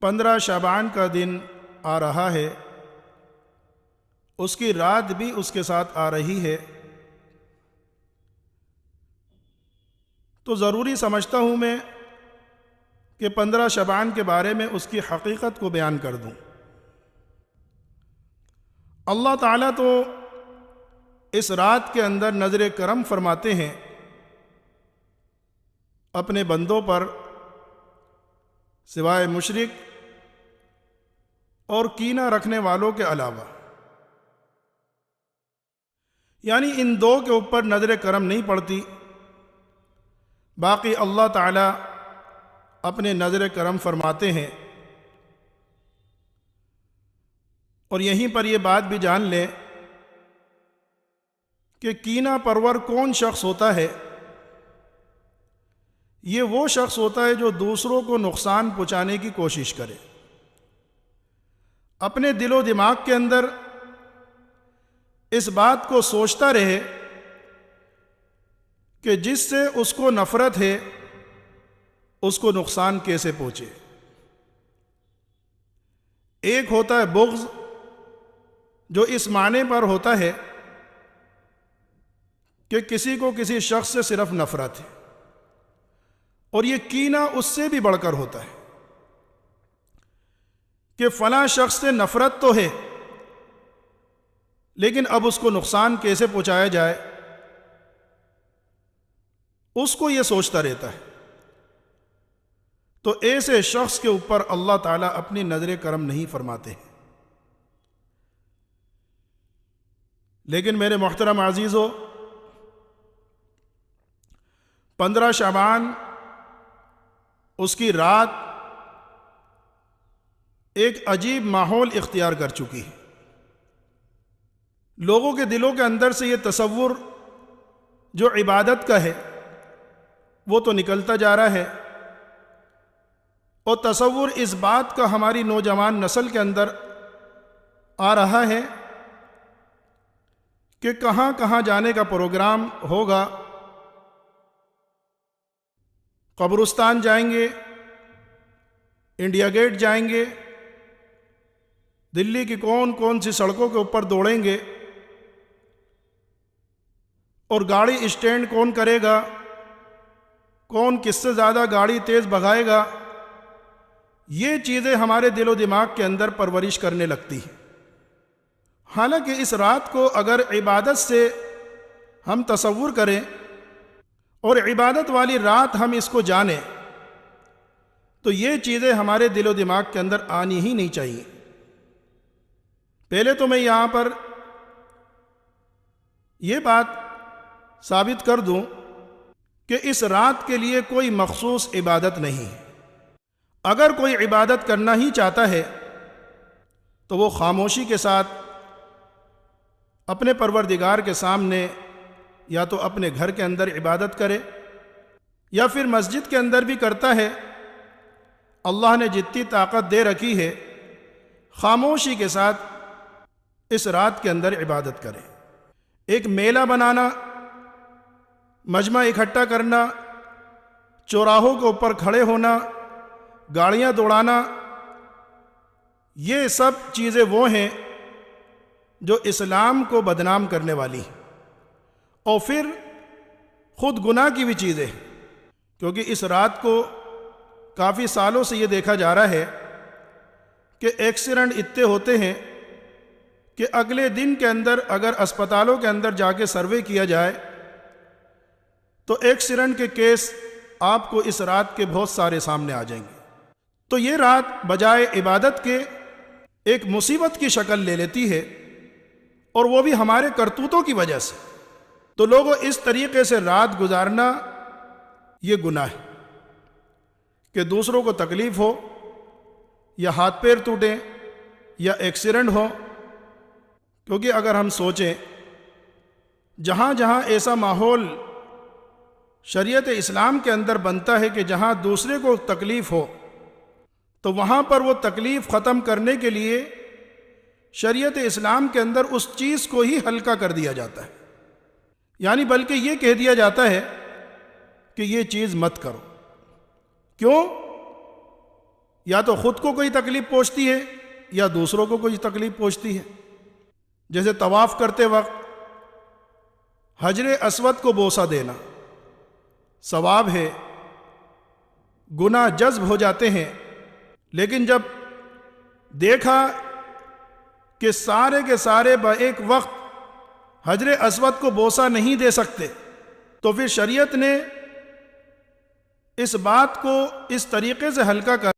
15 شعبان کا دن آ رہا ہے، اس کی رات بھی اس کے ساتھ آ رہی ہے، تو ضروری سمجھتا ہوں میں کہ 15 شعبان کے بارے میں اس کی حقیقت کو بیان کر دوں۔ اللہ تعالیٰ تو اس رات کے اندر نظر کرم فرماتے ہیں اپنے بندوں پر، سوائے مشرک اور کینہ رکھنے والوں کے علاوہ، یعنی ان دو کے اوپر نظر کرم نہیں پڑتی، باقی اللہ تعالیٰ اپنے نظر کرم فرماتے ہیں۔ اور یہیں پر یہ بات بھی جان لیں کہ کینہ پرور کون شخص ہوتا ہے؟ یہ وہ شخص ہوتا ہے جو دوسروں کو نقصان پہنچانے کی کوشش کرے، اپنے دل و دماغ کے اندر اس بات کو سوچتا رہے کہ جس سے اس کو نفرت ہے اس کو نقصان کیسے پہنچے۔ ایک ہوتا ہے بغض، جو اس معنی پر ہوتا ہے کہ کسی کو کسی شخص سے صرف نفرت ہے، اور یہ کینہ اس سے بھی بڑھ کر ہوتا ہے کہ فلاں شخص سے نفرت تو ہے لیکن اب اس کو نقصان کیسے پہنچایا جائے، اس کو یہ سوچتا رہتا ہے۔ تو ایسے شخص کے اوپر اللہ تعالیٰ اپنی نظر کرم نہیں فرماتے ہیں۔ لیکن میرے محترم عزیزو، 15 شعبان اس کی رات ایک عجیب ماحول اختیار کر چکی ہے۔ لوگوں کے دلوں کے اندر سے یہ تصور جو عبادت کا ہے وہ تو نکلتا جا رہا ہے، اور تصور اس بات کا ہماری نوجوان نسل کے اندر آ رہا ہے کہ کہاں کہاں جانے کا پروگرام ہوگا، قبرستان جائیں گے، انڈیا گیٹ جائیں گے، دلی کی کون کون سی سڑکوں کے اوپر دوڑیں گے، اور گاڑی اسٹینڈ کون کرے گا، کون کس سے زیادہ گاڑی تیز بھگائے گا، یہ چیزیں ہمارے دل و دماغ کے اندر پرورش کرنے لگتی ہیں۔ حالانکہ اس رات کو اگر عبادت سے ہم تصور کریں اور عبادت والی رات ہم اس کو جانیں تو یہ چیزیں ہمارے دل و دماغ کے اندر آنی ہی نہیں چاہیے۔ پہلے تو میں یہاں پر یہ بات ثابت کر دوں کہ اس رات کے لیے کوئی مخصوص عبادت نہیں ہے۔ اگر کوئی عبادت کرنا ہی چاہتا ہے تو وہ خاموشی کے ساتھ اپنے پروردگار کے سامنے یا تو اپنے گھر کے اندر عبادت کرے یا پھر مسجد کے اندر بھی کرتا ہے۔ اللہ نے جتنی طاقت دے رکھی ہے، خاموشی کے ساتھ اس رات کے اندر عبادت کرے۔ ایک میلہ بنانا، مجمع اکٹھا کرنا، چوراہوں کے اوپر کھڑے ہونا، گاڑیاں دوڑانا، یہ سب چیزیں وہ ہیں جو اسلام کو بدنام کرنے والی ہیں، اور پھر خود گناہ کی بھی چیزیں ہیں، کیونکہ اس رات کو کافی سالوں سے یہ دیکھا جا رہا ہے کہ ایکسیڈنٹ اتنے ہوتے ہیں کہ اگلے دن کے اندر اگر اسپتالوں کے اندر جا کے سروے کیا جائے تو ایکسیڈنٹ کے کیس آپ کو اس رات کے بہت سارے سامنے آ جائیں گے۔ تو یہ رات بجائے عبادت کے ایک مصیبت کی شکل لے لیتی ہے، اور وہ بھی ہمارے کرتوتوں کی وجہ سے۔ تو لوگوں، اس طریقے سے رات گزارنا یہ گناہ ہے کہ دوسروں کو تکلیف ہو، یا ہاتھ پیر ٹوٹیں، یا ایکسیڈنٹ ہو۔ کیونکہ اگر ہم سوچیں، جہاں جہاں ایسا ماحول شریعت اسلام کے اندر بنتا ہے کہ جہاں دوسرے کو تکلیف ہو، تو وہاں پر وہ تکلیف ختم کرنے کے لیے شریعت اسلام کے اندر اس چیز کو ہی ہلکا کر دیا جاتا ہے، یعنی بلکہ یہ کہہ دیا جاتا ہے کہ یہ چیز مت کرو۔ کیوں؟ یا تو خود کو کوئی تکلیف پہنچتی ہے یا دوسروں کو کوئی تکلیف پہنچتی ہے۔ جیسے طواف کرتے وقت حجر اسود کو بوسہ دینا ثواب ہے، گناہ جذب ہو جاتے ہیں، لیکن جب دیکھا کہ سارے کے سارے ایک وقت حجر اسود کو بوسہ نہیں دے سکتے، تو پھر شریعت نے اس بات کو اس طریقے سے ہلکا کر